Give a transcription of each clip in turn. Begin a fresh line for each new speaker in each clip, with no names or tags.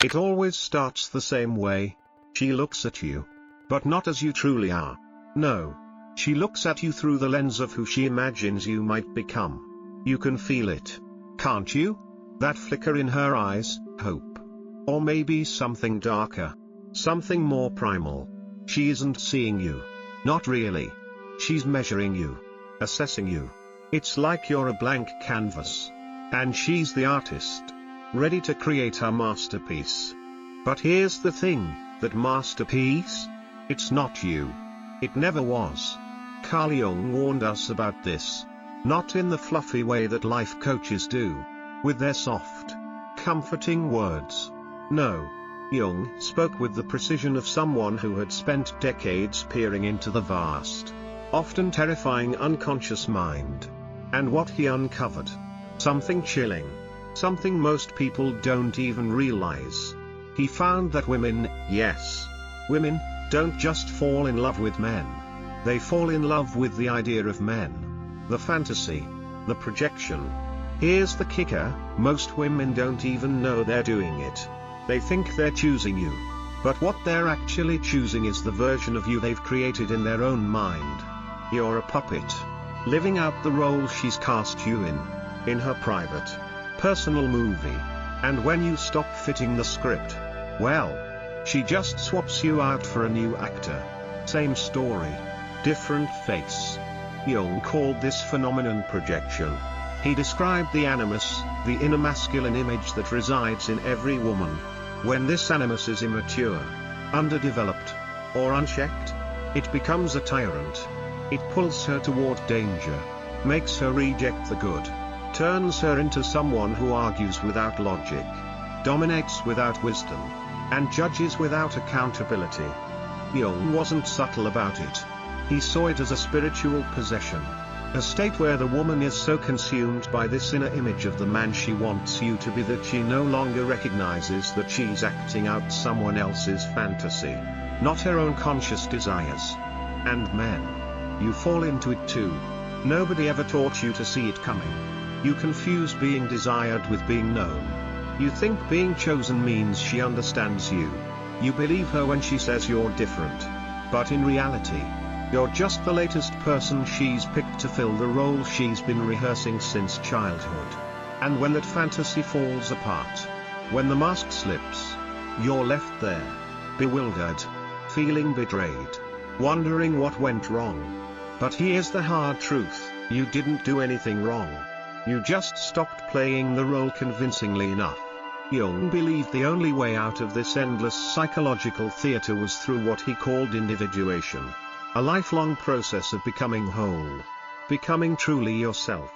It always starts the same way. She looks at you. But not as you truly are. No. She looks at you through the lens of who she imagines you might become. You can feel it. Can't you? That flicker in her eyes, hope. Or maybe something darker. Something more primal. She isn't seeing you. Not really. She's measuring you. Assessing you. It's like you're a blank canvas. And she's the artist. Ready to create her masterpiece. But here's the thing, that masterpiece? It's not you. It never was. Carl Jung warned us about this. Not in the fluffy way that life coaches do. With their soft, comforting words. No. Jung spoke with the precision of someone who had spent decades peering into the vast, often terrifying unconscious mind. And what he uncovered? Something chilling. Something most people don't even realize. He found that women, yes, women, don't just fall in love with men. They fall in love with the idea of men. The fantasy. The projection. Here's the kicker, most women don't even know they're doing it. They think they're choosing you. But what they're actually choosing is the version of you they've created in their own mind. You're a puppet. Living out the role she's cast you in her private, personal movie. And when you stop fitting the script, well, she just swaps you out for a new actor. Same story, different face. Jung called this phenomenon projection. He described the animus, the inner masculine image that resides in every woman. When this animus is immature, underdeveloped, or unchecked, it becomes a tyrant. It pulls her toward danger, makes her reject the good, turns her into someone who argues without logic, dominates without wisdom, and judges without accountability. Jung wasn't subtle about it. He saw it as a spiritual possession. A state where the woman is so consumed by this inner image of the man she wants you to be that she no longer recognizes that she's acting out someone else's fantasy, not her own conscious desires. And men, you fall into it too. Nobody ever taught you to see it coming. You confuse being desired with being known. You think being chosen means she understands you. You believe her when she says you're different. But in reality, you're just the latest person she's picked to fill the role she's been rehearsing since childhood. And when that fantasy falls apart, when the mask slips, you're left there, bewildered, feeling betrayed, wondering what went wrong. But here's the hard truth, you didn't do anything wrong. You just stopped playing the role convincingly enough. Jung believed the only way out of this endless psychological theater was through what he called individuation. A lifelong process of becoming whole. Becoming truly yourself.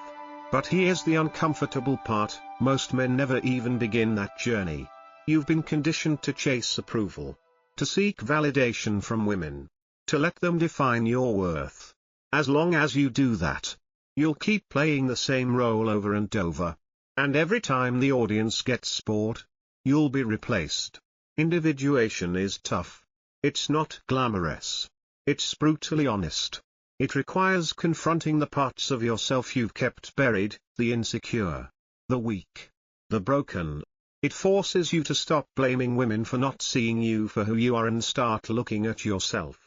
But here's the uncomfortable part, most men never even begin that journey. You've been conditioned to chase approval. To seek validation from women. To let them define your worth. As long as you do that, you'll keep playing the same role over and over. And every time the audience gets bored, you'll be replaced. Individuation is tough. It's not glamorous. It's brutally honest. It requires confronting the parts of yourself you've kept buried, the insecure, the weak, the broken. It forces you to stop blaming women for not seeing you for who you are and start looking at yourself.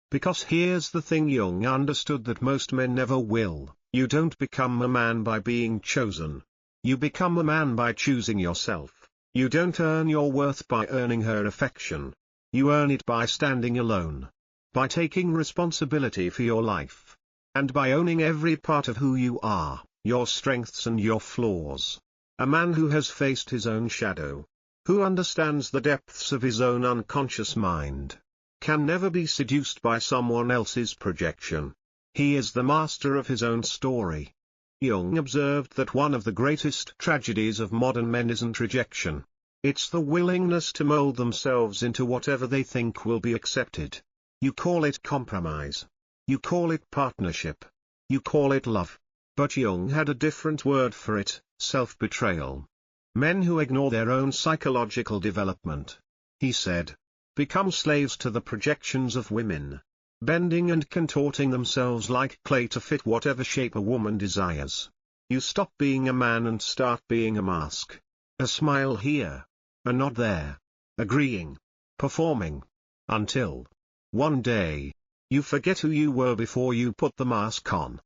Because here's the thing Jung understood that most men never will, you don't become a man by being chosen. You become a man by choosing yourself. You don't earn your worth by earning her affection. You earn it by standing alone. By taking responsibility for your life. And by owning every part of who you are, your strengths and your flaws. A man who has faced his own shadow. Who understands the depths of his own unconscious mind. Can never be seduced by someone else's projection. He is the master of his own story. Jung observed that one of the greatest tragedies of modern men isn't rejection. It's the willingness to mold themselves into whatever they think will be accepted. You call it compromise. You call it partnership. You call it love. But Jung had a different word for it, self-betrayal. Men who ignore their own psychological development, he said, become slaves to the projections of women, bending and contorting themselves like clay to fit whatever shape a woman desires. You stop being a man and start being a mask. A smile here, a nod there, agreeing, performing. Until one day, you forget who you were before you put the mask on.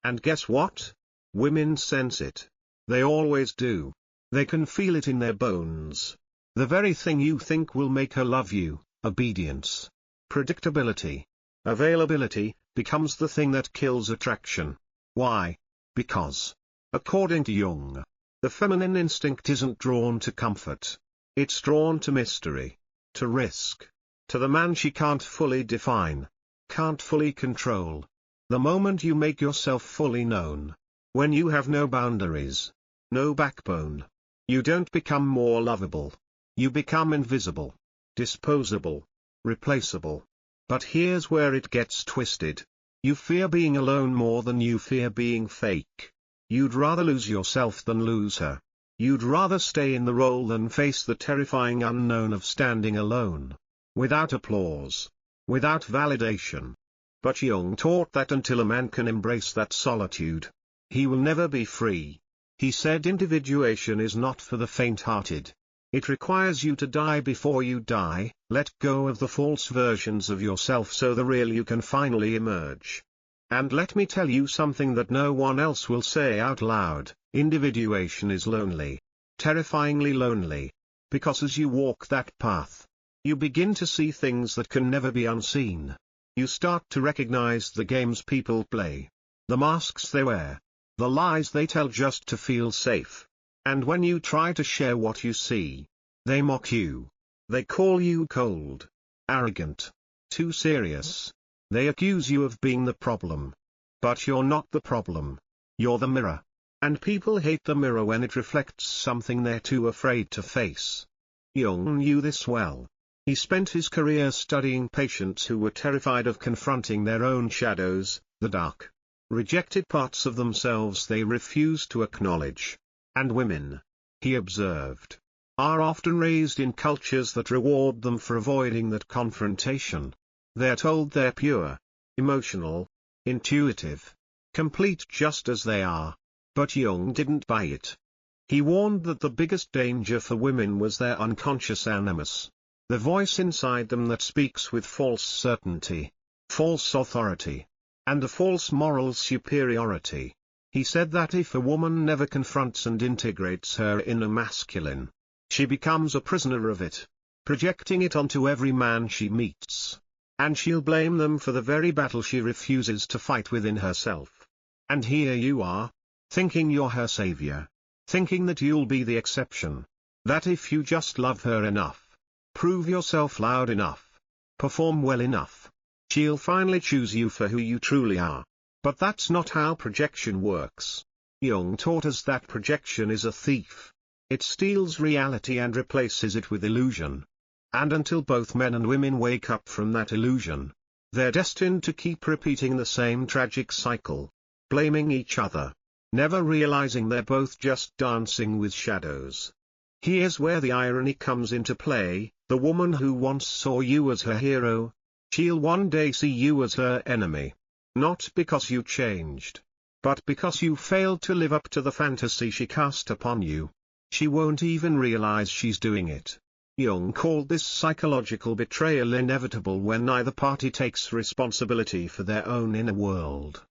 And guess what? Women sense it. They always do. They can feel it in their bones. The very thing you think will make her love you, obedience, predictability, availability, becomes the thing that kills attraction. Why? Because, according to Jung, the feminine instinct isn't drawn to comfort. It's drawn to mystery, to risk, to the man she can't fully define, can't fully control. The moment you make yourself fully known, when you have no boundaries, no backbone, you don't become more lovable. You become invisible, disposable, replaceable. But here's where it gets twisted. You fear being alone more than you fear being fake. You'd rather lose yourself than lose her. You'd rather stay in the role than face the terrifying unknown of standing alone. Without applause. Without validation. But Jung taught that until a man can embrace that solitude, he will never be free. He said individuation is not for the faint-hearted. It requires you to die before you die, let go of the false versions of yourself so the real you can finally emerge. And let me tell you something that no one else will say out loud, individuation is lonely. Terrifyingly lonely. Because as you walk that path, you begin to see things that can never be unseen. You start to recognize the games people play, the masks they wear, the lies they tell just to feel safe. And when you try to share what you see, they mock you. They call you cold, arrogant, too serious. They accuse you of being the problem. But you're not the problem. You're the mirror. And people hate the mirror when it reflects something they're too afraid to face. Jung knew this well. He spent his career studying patients who were terrified of confronting their own shadows, the dark, rejected parts of themselves they refused to acknowledge. And women, he observed, are often raised in cultures that reward them for avoiding that confrontation. They're told they're pure, emotional, intuitive, complete just as they are. But Jung didn't buy it. He warned that the biggest danger for women was their unconscious animus, the voice inside them that speaks with false certainty, false authority, and a false moral superiority. He said that if a woman never confronts and integrates her inner masculine, she becomes a prisoner of it, projecting it onto every man she meets. And she'll blame them for the very battle she refuses to fight within herself. And here you are, thinking you're her savior, thinking that you'll be the exception, that if you just love her enough, prove yourself loud enough, perform well enough, she'll finally choose you for who you truly are. But that's not how projection works. Jung taught us that projection is a thief. It steals reality and replaces it with illusion. And until both men and women wake up from that illusion, they're destined to keep repeating the same tragic cycle, blaming each other, never realizing they're both just dancing with shadows. Here's where the irony comes into play. The woman who once saw you as her hero, she'll one day see you as her enemy. Not because you changed, but because you failed to live up to the fantasy she cast upon you. She won't even realize she's doing it. Jung called this psychological betrayal inevitable when neither party takes responsibility for their own inner world.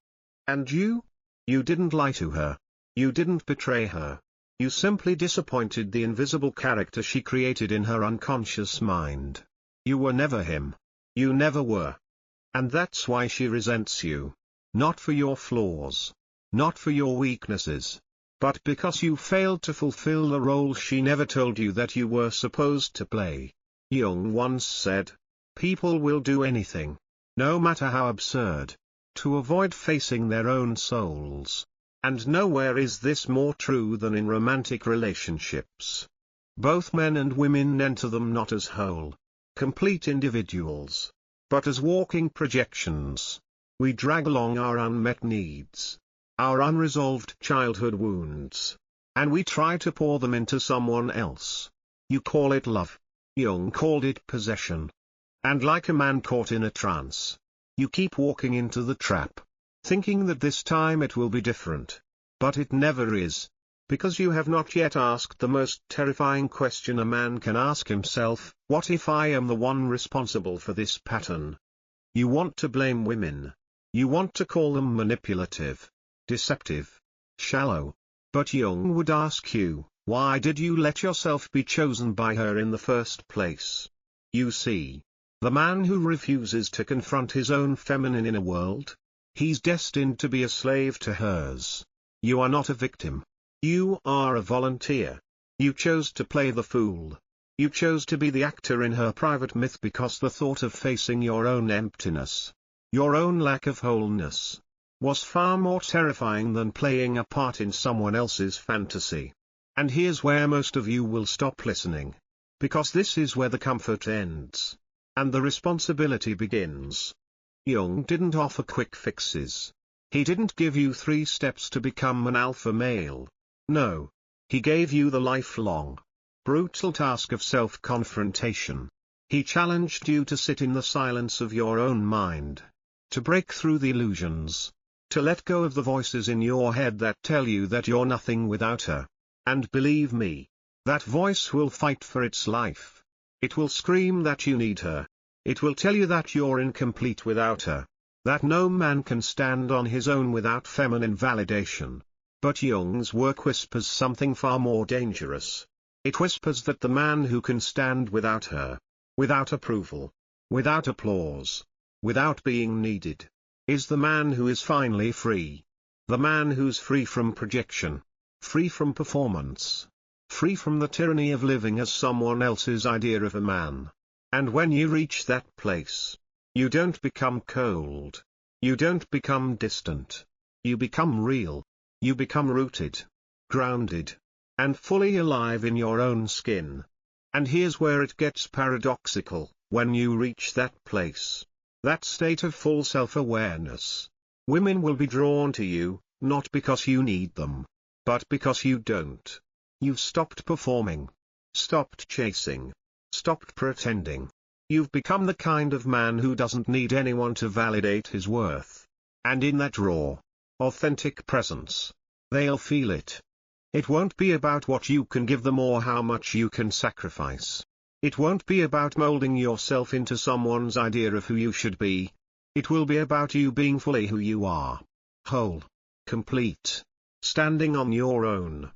And you? You didn't lie to her. You didn't betray her. You simply disappointed the invisible character she created in her unconscious mind. You were never him. You never were. And that's why she resents you. Not for your flaws. Not for your weaknesses. But because you failed to fulfill the role she never told you that you were supposed to play. Jung once said, people will do anything, no matter how absurd, to avoid facing their own souls. And nowhere is this more true than in romantic relationships. Both men and women enter them not as whole, complete individuals, but as walking projections. We drag along our unmet needs, our unresolved childhood wounds, and we try to pour them into someone else. You call it love. Jung called it possession. And like a man caught in a trance, you keep walking into the trap, thinking that this time it will be different. But it never is. Because you have not yet asked the most terrifying question a man can ask himself: what if I am the one responsible for this pattern? You want to blame women. You want to call them manipulative, deceptive, shallow. But Jung would ask you, why did you let yourself be chosen by her in the first place? You see, the man who refuses to confront his own feminine inner world, he's destined to be a slave to hers. You are not a victim. You are a volunteer. You chose to play the fool. You chose to be the actor in her private myth because the thought of facing your own emptiness, your own lack of wholeness, was far more terrifying than playing a part in someone else's fantasy. And here's where most of you will stop listening. Because this is where the comfort ends, and the responsibility begins. Jung didn't offer quick fixes. He didn't give you 3 steps to become an alpha male. No. He gave you the lifelong, brutal task of self-confrontation. He challenged you to sit in the silence of your own mind, to break through the illusions, to let go of the voices in your head that tell you that you're nothing without her. And believe me, that voice will fight for its life. It will scream that you need her. It will tell you that you're incomplete without her, that no man can stand on his own without feminine validation. But Jung's work whispers something far more dangerous. It whispers that the man who can stand without her, without approval, without applause, without being needed, is the man who is finally free. The man who's free from projection, free from performance, free from the tyranny of living as someone else's idea of a man. And when you reach that place, you don't become cold. You don't become distant. You become real. You become rooted, grounded, and fully alive in your own skin. And here's where it gets paradoxical: when you reach that place, that state of full self-awareness, women will be drawn to you, not because you need them, but because you don't. You've stopped performing, stopped chasing, stopped pretending. You've become the kind of man who doesn't need anyone to validate his worth. And in that raw, authentic presence, they'll feel it. It won't be about what you can give them or how much you can sacrifice. It won't be about molding yourself into someone's idea of who you should be. It will be about you being fully who you are. Whole. Complete. Standing on your own.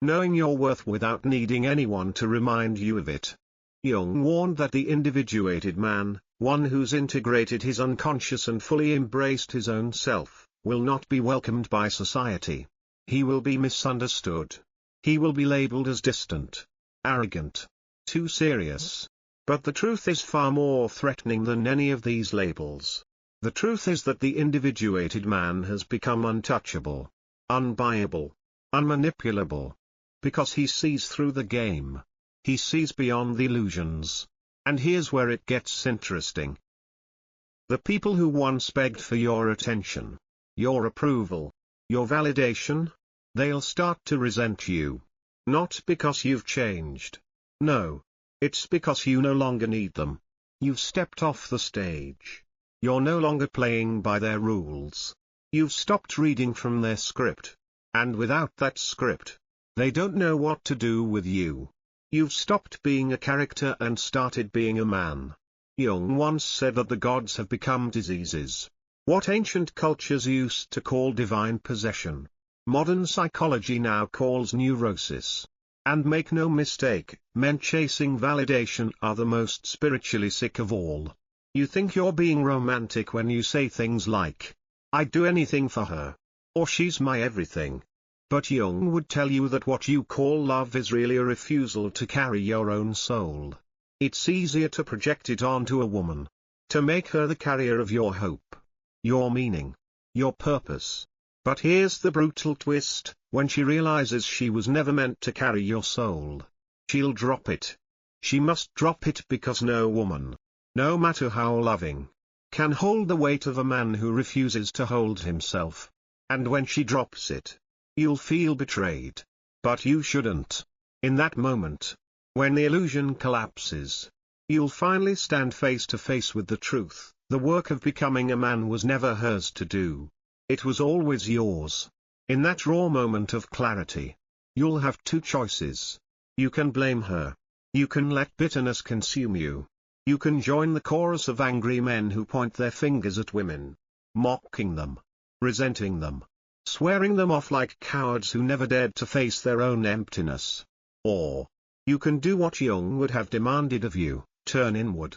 Knowing your worth without needing anyone to remind you of it. Jung warned that the individuated man, one who's integrated his unconscious and fully embraced his own self, will not be welcomed by society. He will be misunderstood. He will be labeled as distant, arrogant, too serious. But the truth is far more threatening than any of these labels. The truth is that the individuated man has become untouchable, unbuyable, unmanipulable. Because he sees through the game. He sees beyond the illusions. And here's where it gets interesting. The people who once begged for your attention, your approval, your validation, they'll start to resent you. Not because you've changed. No. It's because you no longer need them. You've stepped off the stage. You're no longer playing by their rules. You've stopped reading from their script. And without that script, they don't know what to do with you. You've stopped being a character and started being a man. Jung once said that the gods have become diseases. What ancient cultures used to call divine possession, modern psychology now calls neurosis. And make no mistake, men chasing validation are the most spiritually sick of all. You think you're being romantic when you say things like, "I'd do anything for her," or "she's my everything." But Jung would tell you that what you call love is really a refusal to carry your own soul. It's easier to project it onto a woman, to make her the carrier of your hope, your meaning, your purpose. But here's the brutal twist: when she realizes she was never meant to carry your soul, she'll drop it. She must drop it because no woman, no matter how loving, can hold the weight of a man who refuses to hold himself. And when she drops it, you'll feel betrayed. But you shouldn't. In that moment, when the illusion collapses, you'll finally stand face to face with the truth. The work of becoming a man was never hers to do. It was always yours. In that raw moment of clarity, You'll have two choices. You can blame her. You can let bitterness consume you. You can join the chorus of angry men who point their fingers at women, mocking them, resenting them, swearing them off like cowards who never dared to face their own emptiness. Or, you can do what Jung would have demanded of you, turn inward.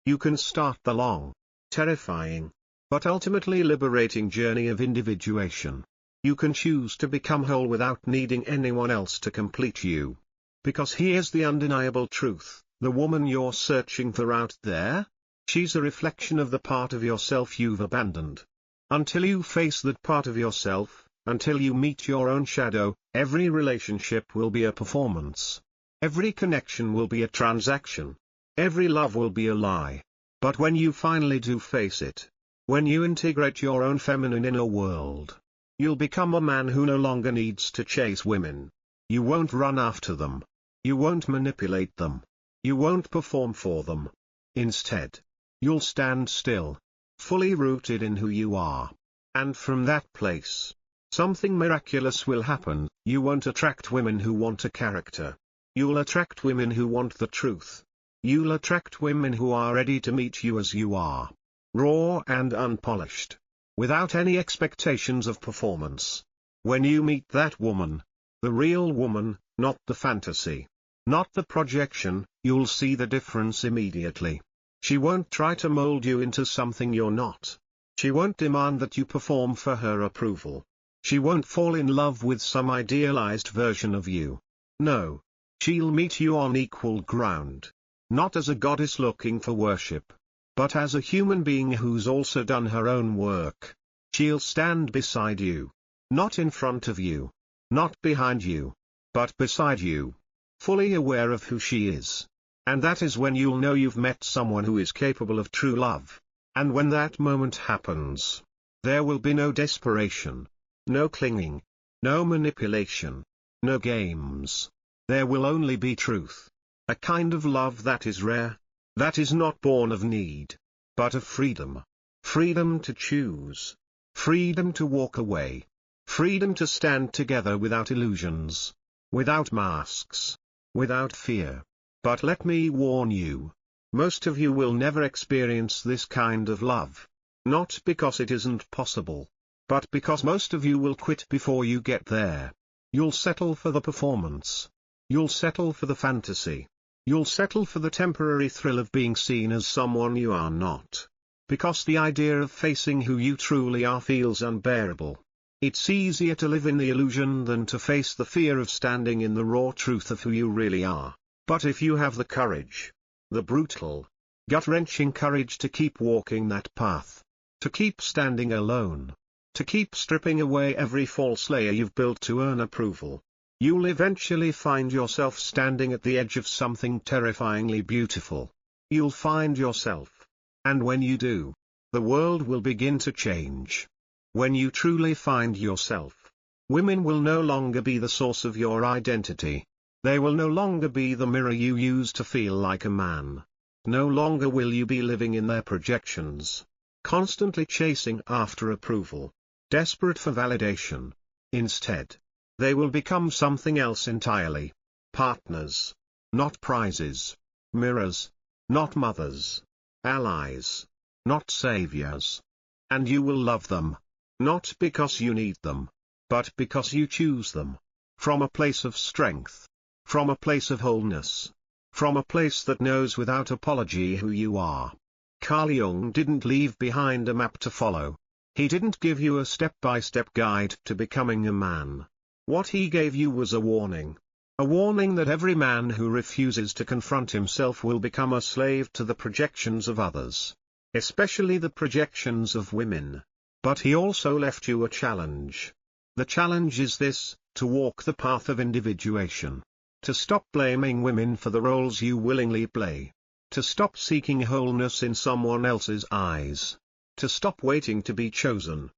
You can start the long, terrifying, but ultimately liberating journey of individuation. You can choose to become whole without needing anyone else to complete you. Because here's the undeniable truth, the woman you're searching for out there? She's a reflection of the part of yourself you've abandoned. Until you face that part of yourself, until you meet your own shadow, every relationship will be a performance. Every connection will be a transaction. Every love will be a lie. But when you finally do face it, when you integrate your own feminine inner world, you'll become a man who no longer needs to chase women. You won't run after them. You won't manipulate them. You won't perform for them. Instead, you'll stand still, fully rooted in who you are. And from that place, something miraculous will happen. You won't attract women who want a character. You'll attract women who want the truth. You'll attract women who are ready to meet you as you are, raw and unpolished, without any expectations of performance. When you meet that woman, the real woman, not the fantasy, not the projection, you'll see the difference immediately. She won't try to mold you into something you're not. She won't demand that you perform for her approval. She won't fall in love with some idealized version of you. No. She'll meet you on equal ground. Not as a goddess looking for worship, but as a human being who's also done her own work. She'll stand beside you. Not in front of you. Not behind you. But beside you. Fully aware of who she is. And that is when you'll know you've met someone who is capable of true love. And when that moment happens, there will be no desperation, no clinging, no manipulation, no games. There will only be truth. A kind of love that is rare, that is not born of need, but of freedom. Freedom to choose. Freedom to walk away. Freedom to stand together without illusions, without masks, without fear. But let me warn you, most of you will never experience this kind of love. Not because it isn't possible, but because most of you will quit before you get there. You'll settle for the performance. You'll settle for the fantasy. You'll settle for the temporary thrill of being seen as someone you are not. Because the idea of facing who you truly are feels unbearable. It's easier to live in the illusion than to face the fear of standing in the raw truth of who you really are. But if you have the courage, the brutal, gut-wrenching courage to keep walking that path, to keep standing alone, to keep stripping away every false layer you've built to earn approval, you'll eventually find yourself standing at the edge of something terrifyingly beautiful. You'll find yourself. And when you do, the world will begin to change. When you truly find yourself, women will no longer be the source of your identity. They will no longer be the mirror you use to feel like a man. No longer will you be living in their projections, constantly chasing after approval, desperate for validation. Instead, they will become something else entirely. Partners, not prizes. Mirrors, not mothers. Allies, not saviors. And you will love them, not because you need them, but because you choose them. From a place of strength. From a place of wholeness. From a place that knows without apology who you are. Carl Jung didn't leave behind a map to follow. He didn't give you a step-by-step guide to becoming a man. What he gave you was a warning. A warning that every man who refuses to confront himself will become a slave to the projections of others. Especially the projections of women. But he also left you a challenge. The challenge is this, to walk the path of individuation. To stop blaming women for the roles you willingly play. To stop seeking wholeness in someone else's eyes. To stop waiting to be chosen.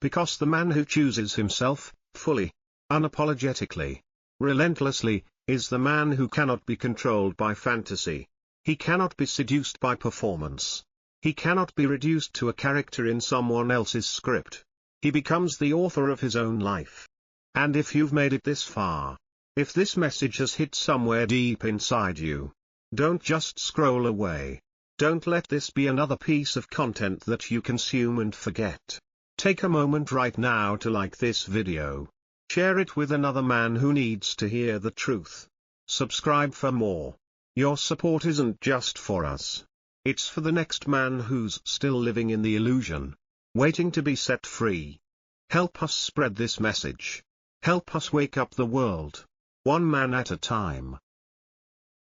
Because the man who chooses himself, fully, unapologetically, relentlessly, is the man who cannot be controlled by fantasy. He cannot be seduced by performance. He cannot be reduced to a character in someone else's script. He becomes the author of his own life. And if you've made it this far, If this message has hit somewhere deep inside you, don't just scroll away. Don't let this be another piece of content that you consume and forget. Take a moment right now to like this video. Share it with another man who needs to hear the truth. Subscribe for more. Your support isn't just for us. It's for the next man who's still living in the illusion, waiting to be set free. Help us spread this message. Help us wake up the world, one man at a time.